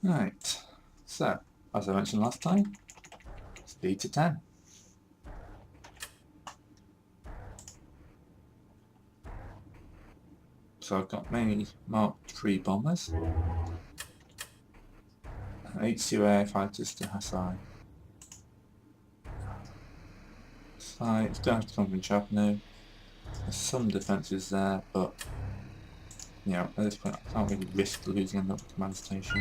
Right, so as I mentioned last time, speed to 10. So I've got mainly Mark III bombers, H2 air fighters to Hasai. Sites don't have to come from Chavnu. There's some defences there, but you know, at this point I can't really risk losing another command station.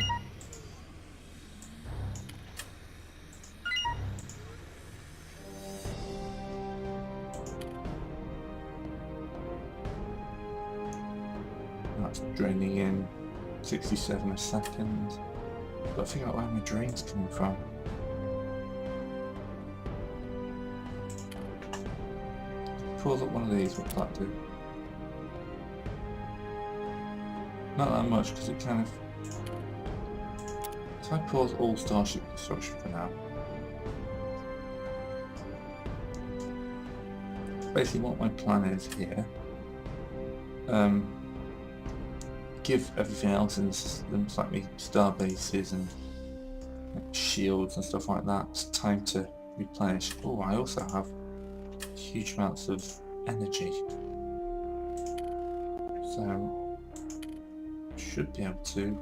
That's draining in 67 a second. Got to figure out where my drain's coming from. Pulls up one of these, what will that do? Not that much, because it kind of... So I pause all starship construction for now. Basically what my plan is here, give everything else in the systems, like me star bases and shields and stuff like that, time to replenish. Oh, I also have huge amounts of energy, so should be able to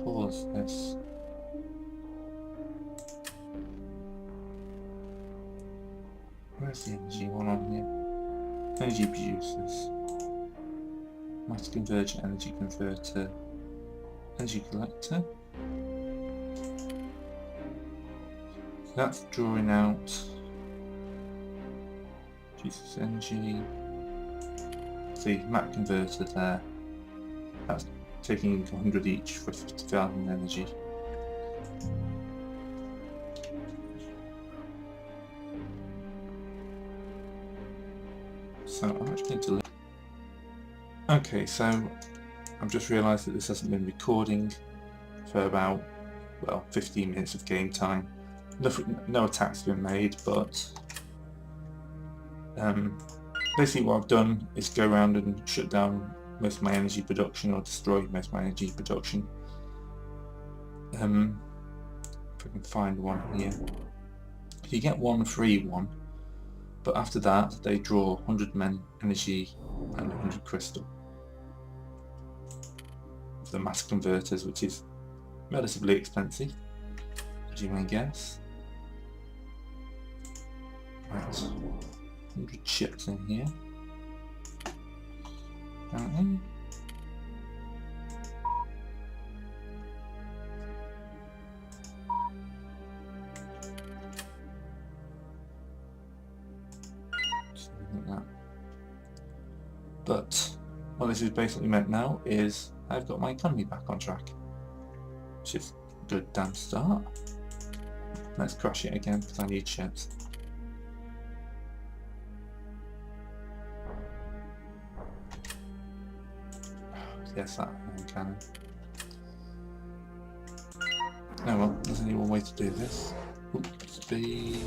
pause this. Where's the energy one on here? Energy producers, mass convergent energy converter, energy collector. That's drawing out Jesus energy. See, map converter there. That's taking 100 each for 50,000 energy. So I'm actually going to. Okay, so I've just realised that this hasn't been recording for about, well, 15 minutes of game time. No attacks have been made, but basically what I've done is go around and shut down most of my energy production, or destroy most of my energy production. If I can find one here. You get one free one, but after that they draw 100 men energy and 100 crystal. For the mass converters, which is relatively expensive, as you may guess. Right, 100 ships in here. Apparently. Something like that. But what this is basically meant now is I've got my economy back on track, which is a good damn start. Let's crash it again because I need ships. Yes, that cannon. Oh well, there's only one way to do this. Oops, speed.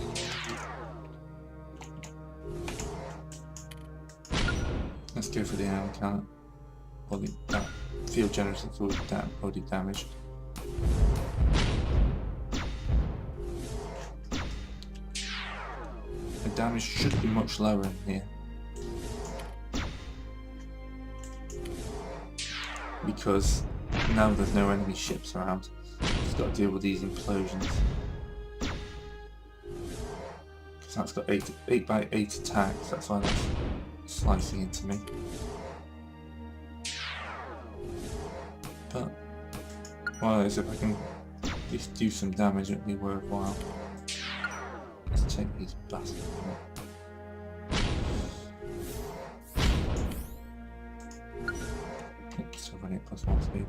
Let's go for the iron cannon. Or the field generator's already damaged. The damage should be much lower in here, because now there's no enemy ships around. Just got to deal with these implosions. Because that's got 8 by 8 attacks, that's why that's slicing into me. But, well, if I can at least do some damage, it'll be worthwhile. Let's take these bastards out. Still running at +1 speed.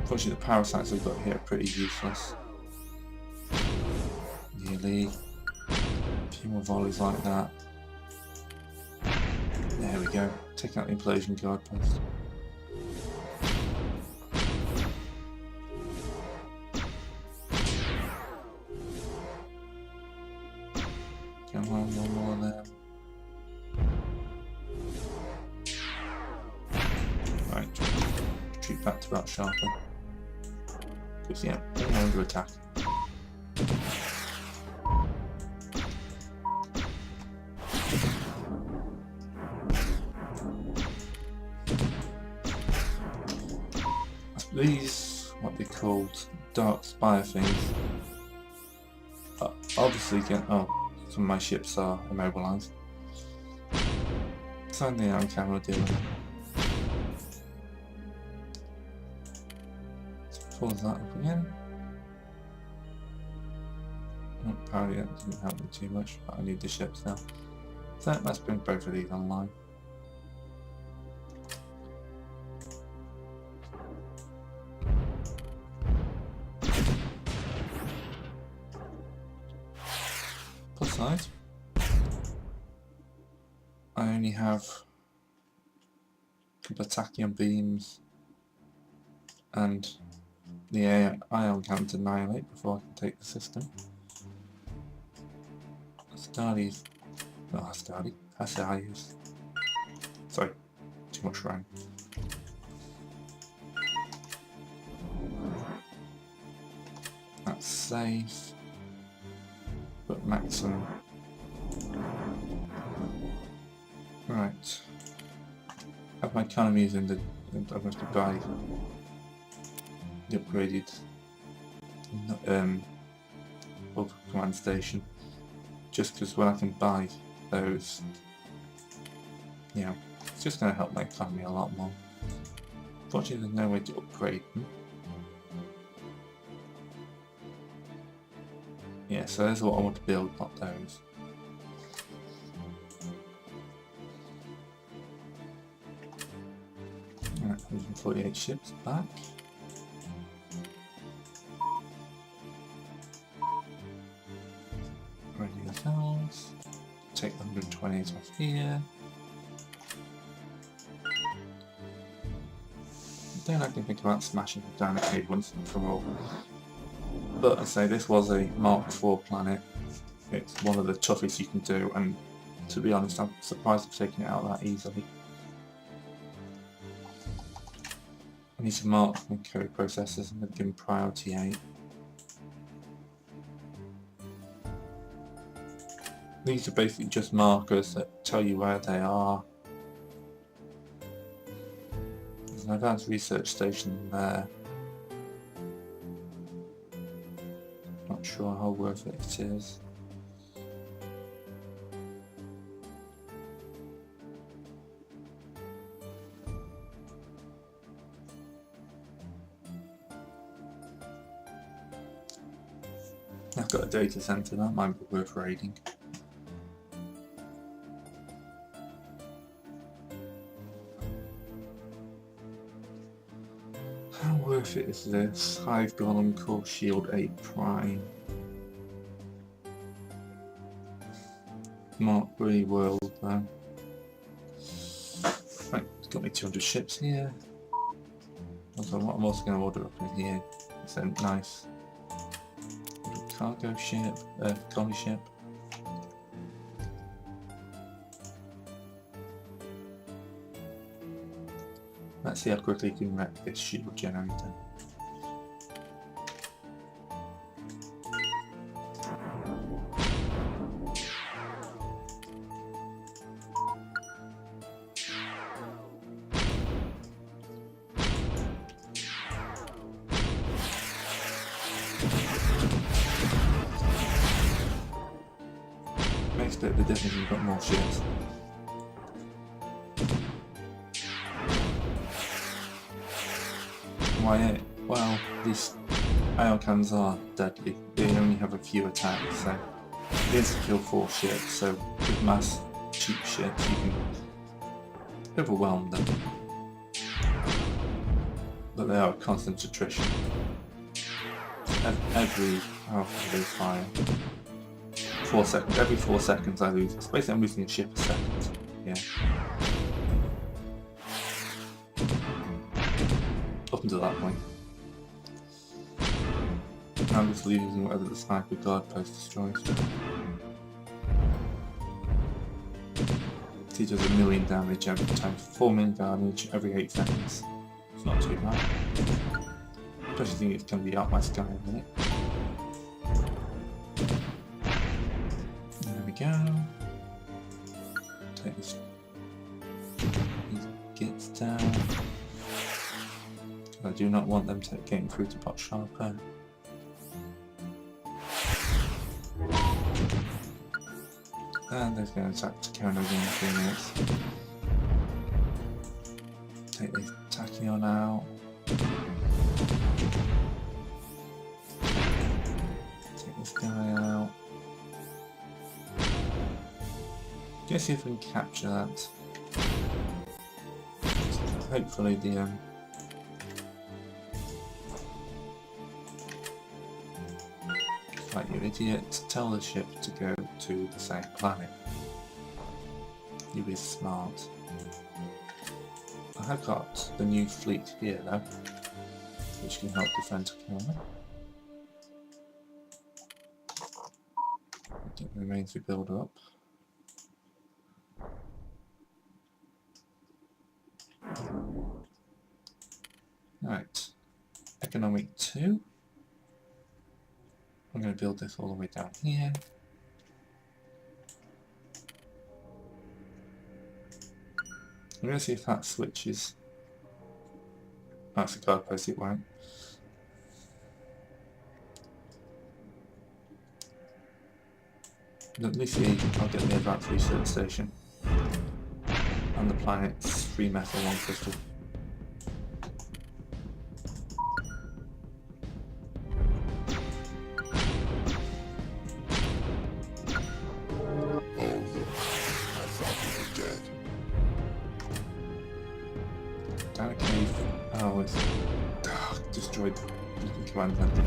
Unfortunately, the parasites I've got here are pretty useless. Nearly. A few more volleys like that. There we go. Take out the implosion guard post. Come on, one more of them. Right, retreat back to that sharper. Because yeah, they're under attack. These, what they called, dark spire things, obviously can, oh, some of my ships are immobilized. So the on camera dealing. Pulls that up again. Oh, apparently that didn't help me too much, but I need the ships now. So let's bring both of these online. Plus side, I only have a couple of tachyon beams and the ion cannon to annihilate before I can take the system. Astartes, not Astartes, Astartes. Sorry, too much rhyme. That's safe. But maximum. Right. Have my economies in the. I'm going to buy the upgraded command station. Just because when I can buy those, you know, it's just going to help my economy a lot more. Unfortunately, there's no way to upgrade them. Yeah, so that's what I want to build, not those. Alright, 148 ships back. Ready ourselves. Take the 128 off here. Don't like to think about smashing the Dynacade once and for all. But I say this was a Mark IV planet. It's one of the toughest you can do, and to be honest, I'm surprised I've taken it out that easily. I need to mark my code processors. I'm going to give them priority 8. These are basically just markers that tell you where they are. There's an advanced research station there. Not sure how worth it is. I've got a data center, that might be worth raiding. How worth it is this? Hive Golem Core Shield 8 Prime. Mark III World though. Right, it's got me 200 ships here. Also, what I'm also going to order up in here. It's a nice cargo ship, colony ship. Let's see how quickly you can wreck this shield generator. Makes a bit of a difference if you've got more ships. Why? Well, these ion cannons are deadly. They only have a few attacks, so it is to kill 4 ships. So with mass cheap ships, you can overwhelm them. But they are a constant attrition. Every how often they fire? 4 seconds. Every 4 seconds I lose. It's basically I'm losing a ship a second. Yeah. Up until that point. I'm just losing whatever the sniper guard post destroys. He does 1 million damage every time, 4 million damage every 8 seconds. It's not too bad. Especially think it's going to be out my sky in a minute. There we go. Take this. He gets down. I do not want them getting through to Pot Sharper. And they're going to attack Tachyon in 3 minutes. Take the Tachyon out. Take this guy out. Let's see if we can capture that. Hopefully the Like, you idiot, tell the ship to go to the same planet. You be smart. I have got the new fleet here though, which can help defend Tachyon. It remains to build up. Right, economic 2. I'm going to build this all the way down here. I'm going to see if that switches. That's a guard post, it won't. At least I'll get the advanced research station. And the planet's 3 metal, 1 crystal. Destroyed the command center.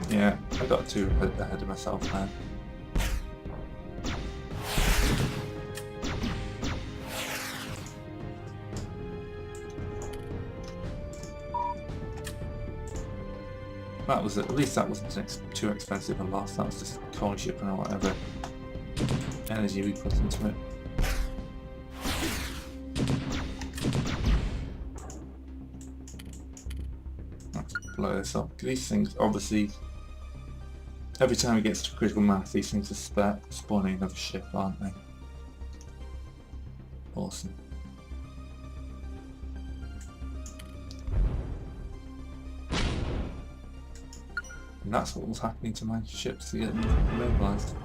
Yeah, I got 2 ahead of myself now. That was at least that wasn't too expensive a loss. That was just a colony ship and whatever energy we put into it. Blow this up. These things, obviously, every time it gets to critical mass, these things are spawning another ship, aren't they? Awesome. And that's what was happening to my ships to get them mobilised.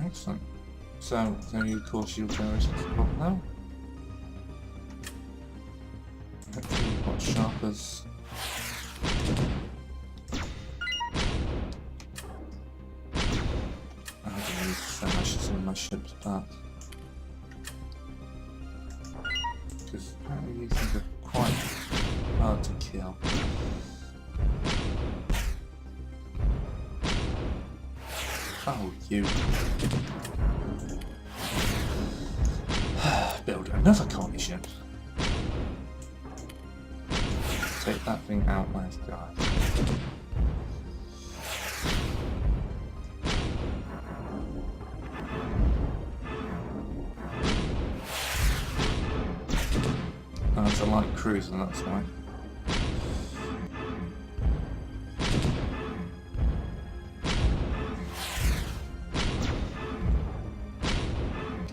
Excellent. So, any core shield generations pop now? What sharpers? I don't need to send some of my ships back. Because apparently these things are quite hard to kill. Oh, you. Build another colony ship. Take that thing out, my guy. Oh, it's a light cruiser, that's why.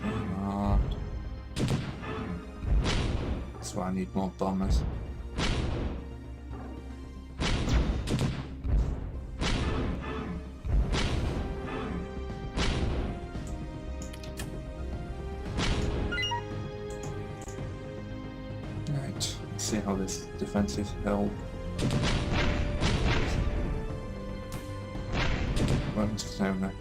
Come on. That's why I need more bombers. See how this defensive held. Welcome to Sonoma.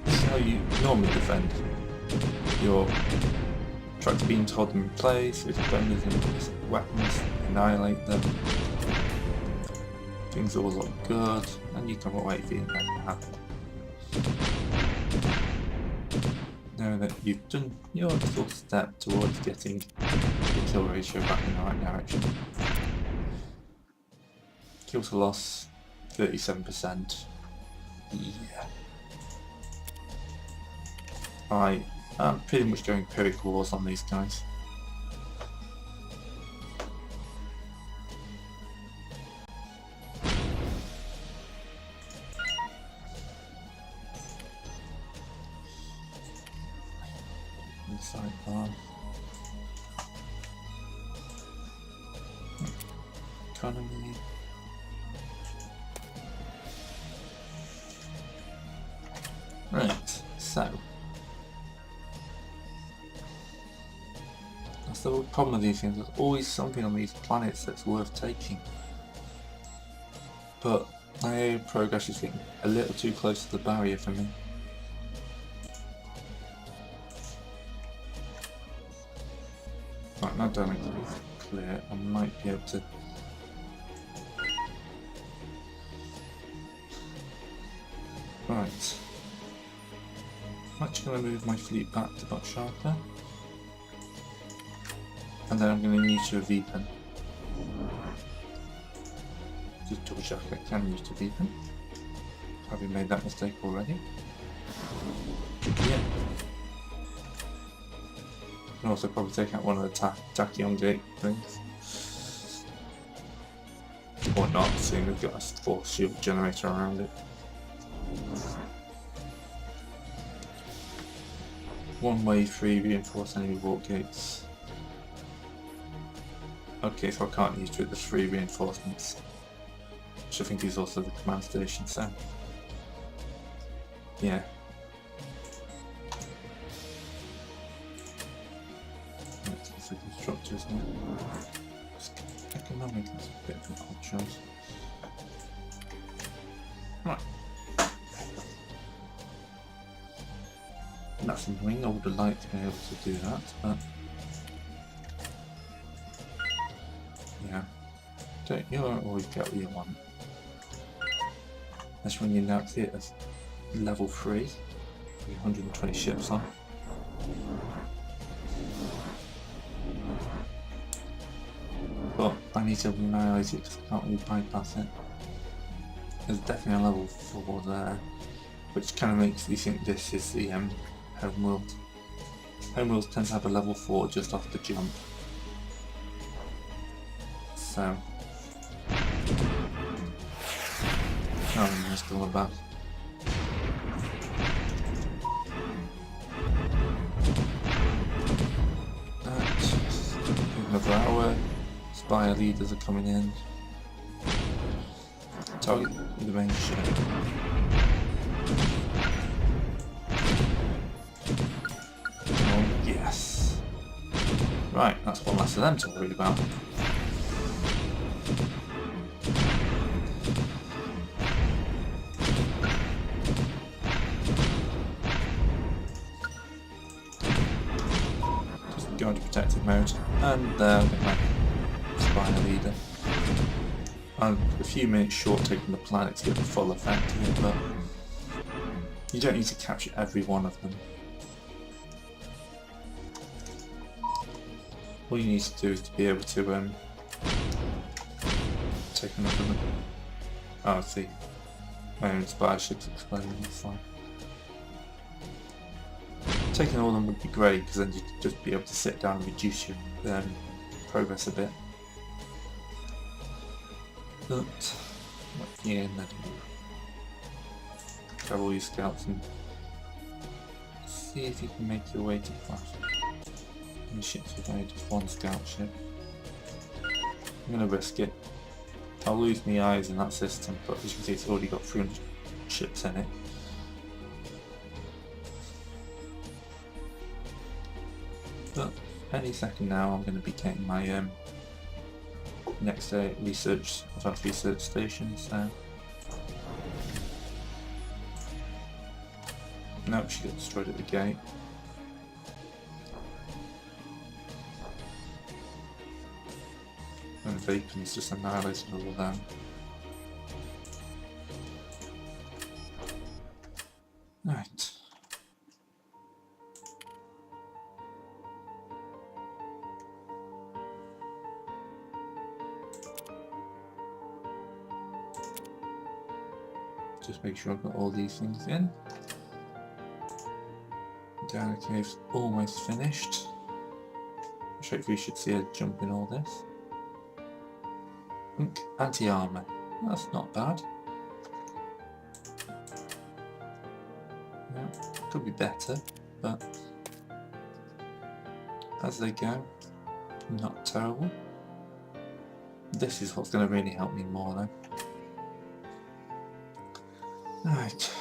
This is how you normally defend your tractor beams, hold them in place with bombers and weapons, annihilate them. Things all look good, and you can wait for it to happen. Know that you've done your little step towards getting the kill ratio back in the right direction. Kill to loss 37%. Yeah. I'm pretty much going Pyrrhic Wars on these guys. Sidebar. Economy. Right, so that's the problem with these things. There's always something on these planets that's worth taking. But my progress is getting a little too close to the barrier for me. Right, now damage is clear. I might be able to. Right. I'm actually going to move my fleet back to Bokshaka. And then I'm going to use your V-Pen. Just double check I can use the V-Pen. Have you made that mistake already? Yeah. Can also probably take out one of the Tachyon Gate things. Or not, seeing we've got a force shield generator around it. One way, 3 reinforced enemy walk gates. Okay, so I can't use the 3 reinforcements. Which I think is also the command station, so. Yeah. Let's see the structures now. Economic, that's a bit of an odd choice. Right. That's annoying, I would have liked to be able to do that, but yeah. You don't always get what you want. That's when you now see it as level 3, 120 ships on. But I need to annihilate it because I can't really bypass it. There's definitely a level 4 there, which kind of makes me think this is the Homeworld. Homeworlds tend to have a level 4 just off the jump. So. Oh, I'm still about. Another hour. Spire leaders are coming in. Target the main ship. Oh, yes. Right, that's one less of them to worry about. Just go into protective mode, and there I'll get my Spire leader. I'm a few minutes short taking the planet to get the full effect of it, but you don't need to capture every one of them. All you need to do is to be able to take another one. Oh, I see. My own Spire ships exploding, that's fine. Taking all of them would be great, because then you'd just be able to sit down and reduce your progress a bit. But, what you gonna do? Grab all your scouts and see if you can make your way to Clash. And the ships with only just one scout ship. I'm gonna risk it. I'll lose my eyes in that system, but as you can see it's already got 300 ships in it. But any second now I'm going to be getting my next advanced research station, so. Nope, she got destroyed at the gate. And Vapen's just annihilated all of them. Right. Just make sure I've got all these things in. Down the cave's almost finished. Hopefully you should see a jump in all this. Anti-armor. That's not bad. Yeah, could be better, but as they go, not terrible. This is what's going to really help me more though. Right,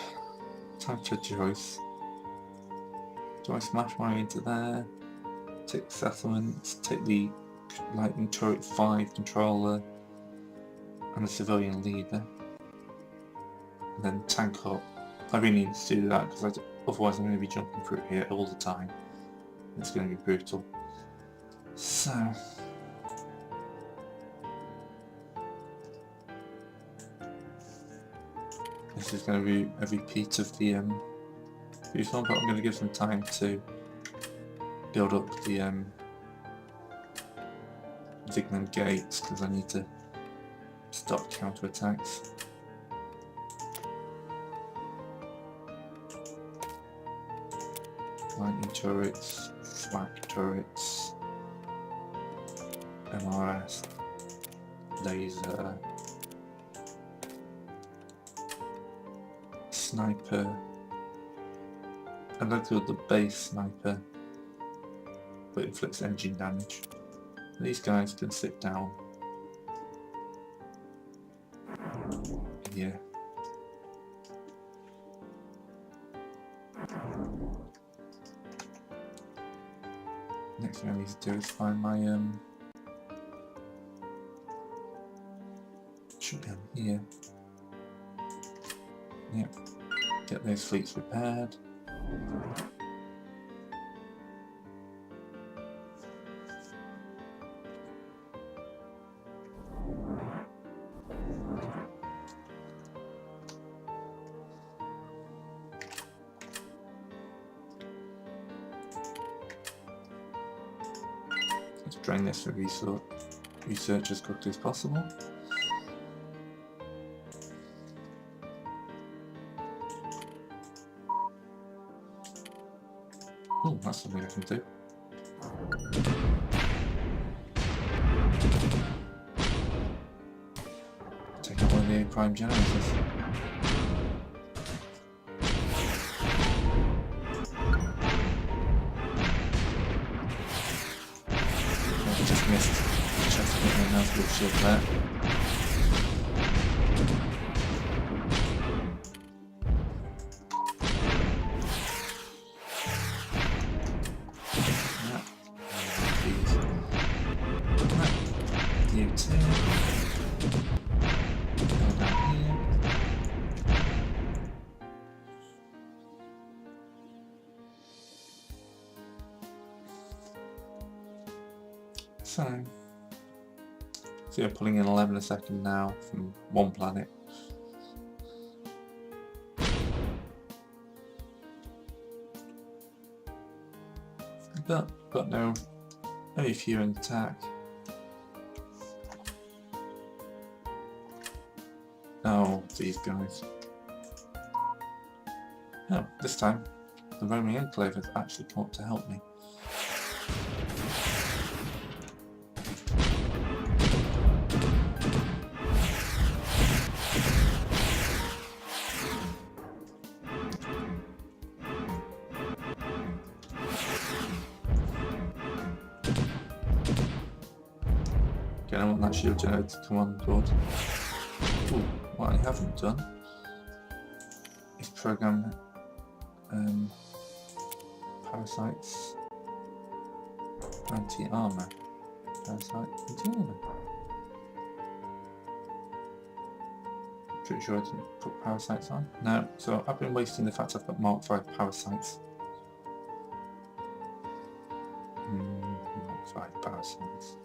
time for Joyce. Do I smash my way into there? Take settlements, take the Lightning Turret 5 controller and the civilian leader, and then tank up. I really need to do that because otherwise I'm going to be jumping through here all the time. It's going to be brutal. So this is going to be a repeat of the previous one, but I'm going to give some time to build up the Vignan gates because I need to stop counterattacks. Lightning turrets, flak turrets, MRS, laser, sniper. I'd like to do the base sniper, but inflicts engine damage. These guys can sit down here. Next thing I need to do is find my should be on here. Yep. Get those fleets repaired. Let's drain this for research as quickly as possible. Oh, that's something I can do. Take out one of the prime generators. I just missed Chesterfield and that's a good shield there. You too. Go down here. So you're pulling in 11 a second now from one planet. But got no only few in attack. Oh, these guys. Oh, this time the Roman Enclave has actually come up to help me. Okay, I want that shield generator to come on board. Ooh, what I haven't done is program parasites, anti-armor, parasite, anti-armor. Pretty sure I didn't put parasites on. No, so I've been wasting the fact I've got Mark 5 parasites. Mark 5 parasites.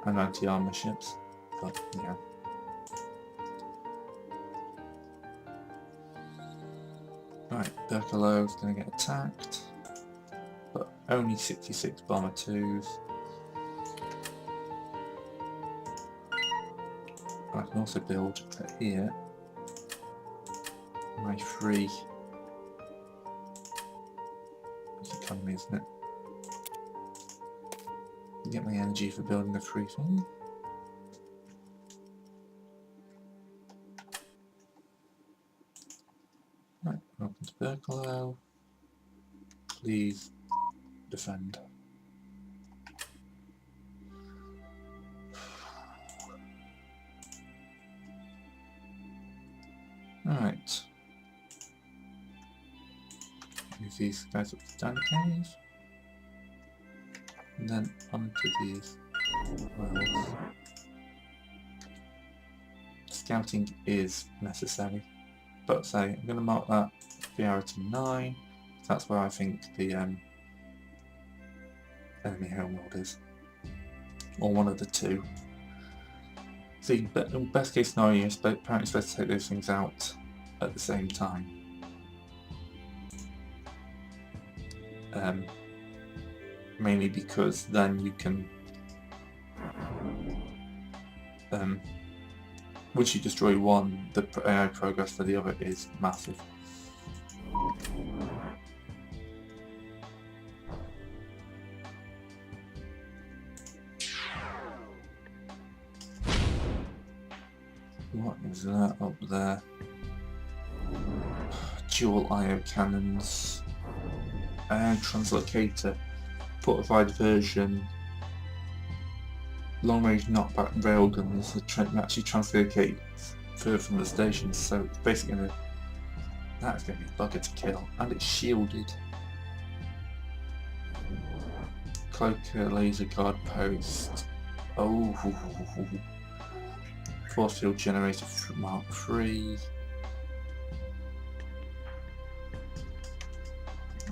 And anti-armor ships, but yeah. Right, Berkelo is going to get attacked, but only 66 bomber 2s. I can also build here my free economy, isn't it? Get my energy for building the free thing. Right, open to Berklow. Please defend. Alright. Move these guys up to Danny Cave. And then onto these wells. Scouting is necessary. But say, I'm going to mark that priority 9. That's where I think the enemy homeworld is. Or one of the two. See, best case scenario is apparently supposed to take those things out at the same time. Mainly because then you can, once you destroy one, the AI progress for the other is massive. What is that up there? Dual IO cannons, translocator, fortified version, long range knockback railguns that actually translocate further from the station, so it's basically that's going to be a bugger to kill, and it's shielded. Cloaker laser guard post. Oh, force field generator Mark III.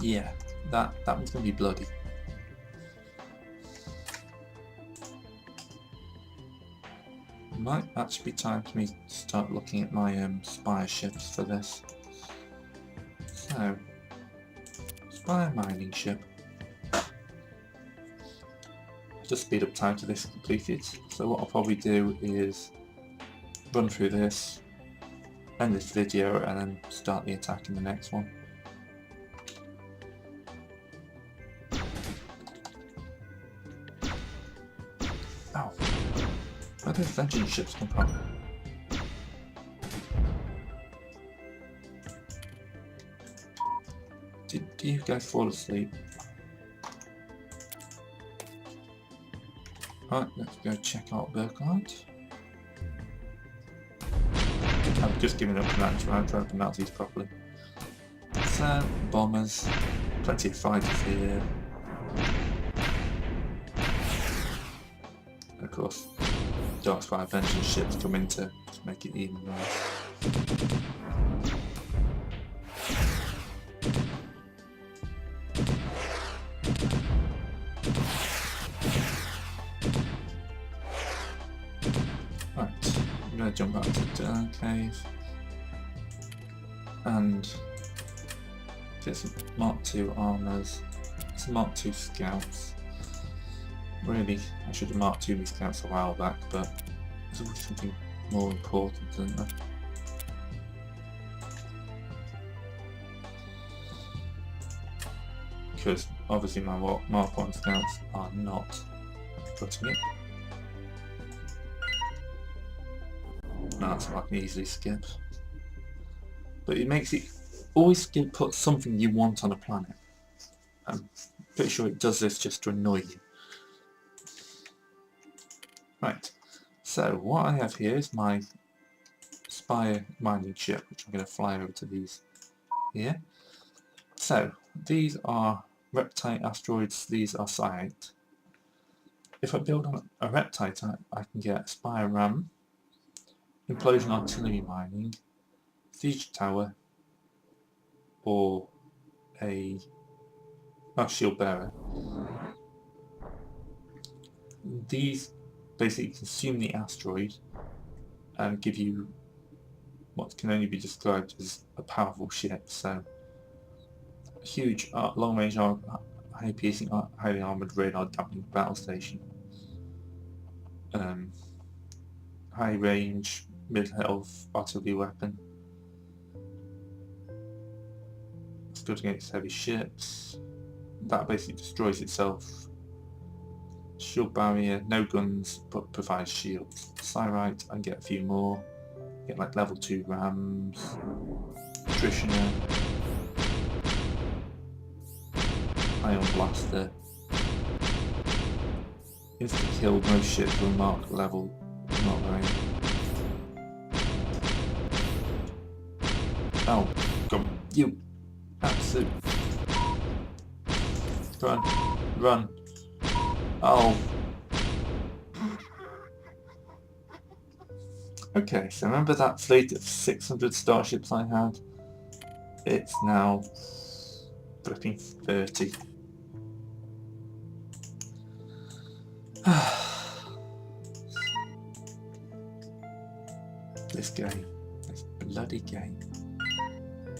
Yeah, that one's going to be bloody. Might actually be time for me to start looking at my spire ships for this. So, spire mining ship. Just speed up time to this completed. So what I'll probably do is run through this, end this video, and then start the attack in the next one. Oh, where do those engine ships come from? Did you guys fall asleep? Right, let's go check out Burkhardt. I've just given up on that, trying to pronounce these properly. So, bombers, plenty of fighters here. And of course, Darkspire engine ships come in to make it even worse. I'm going to jump back to the cave and get some Mark II armors, some Mark II scouts. Really, I should have Mark II these scouts a while back, but there's always something more important, isn't there? Because obviously my Mark I scouts are not cutting it. That's what I can easily skip. But it makes it always put something you want on a planet. I'm pretty sure it does this just to annoy you. Right, so what I have here is my Spire mining ship, which I'm going to fly over to these here. So these are Reptite asteroids, these are Site. If I build on a Reptite, I can get Spire Ram, Implosion artillery mining, siege tower, or a shield bearer. These basically consume the asteroid and give you what can only be described as a powerful ship. So, a huge long-range, high-piercing, highly armoured radar damping battle station. High-range, mid-health artillery weapon. good against heavy ships. That basically destroys itself. Shield barrier, no guns, but provides shields. Cyrite, I can get a few more. Get like level 2 rams. Attritioner. Ion blaster. Insta kill most ships will mark level. Not very. Oh, go you! Absolute. Run, run. Oh. Okay, so remember that fleet of 600 starships I had? It's now flipping 30. This game. This bloody game.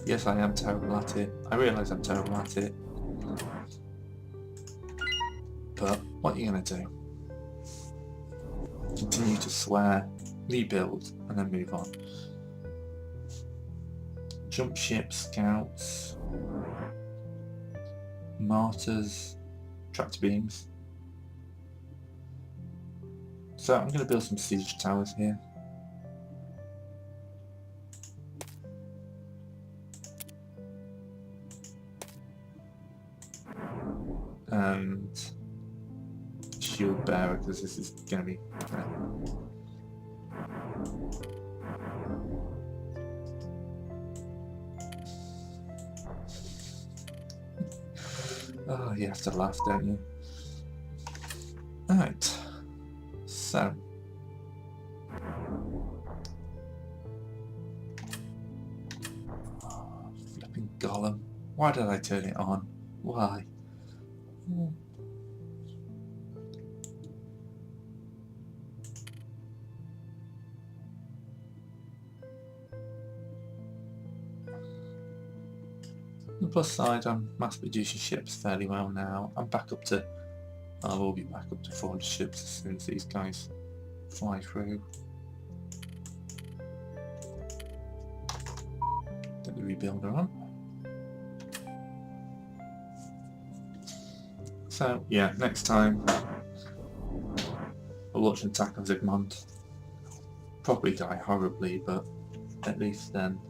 Yes, I am terrible at it. I realise I'm terrible at it. But what are you going to do? Continue to swear, rebuild, and then move on. Jump ship, scouts, martyrs, tractor beams. So I'm going to build some siege towers here. And shield bearer, because this is going to be oh, you have to laugh, don't you? Alright, so flipping golem. Why did I turn it on? Why? On the plus side, I'm mass producing ships fairly well now. I'm back up to, I will be back up to 400 ships as soon as these guys fly through. Get the rebuilder on. So yeah, next time I'll launch an attack on Zygmunt. Probably die horribly, but at least then.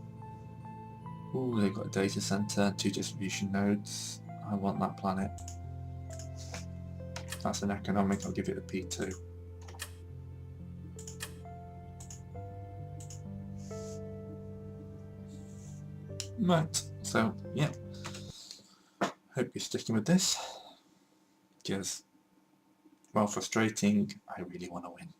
Ooh, they've got a data center, 2 distribution nodes. I want that planet. That's an economic, I'll give it a P2. Right, so yeah. Hope you're sticking with this. Because, while frustrating, I really want to win.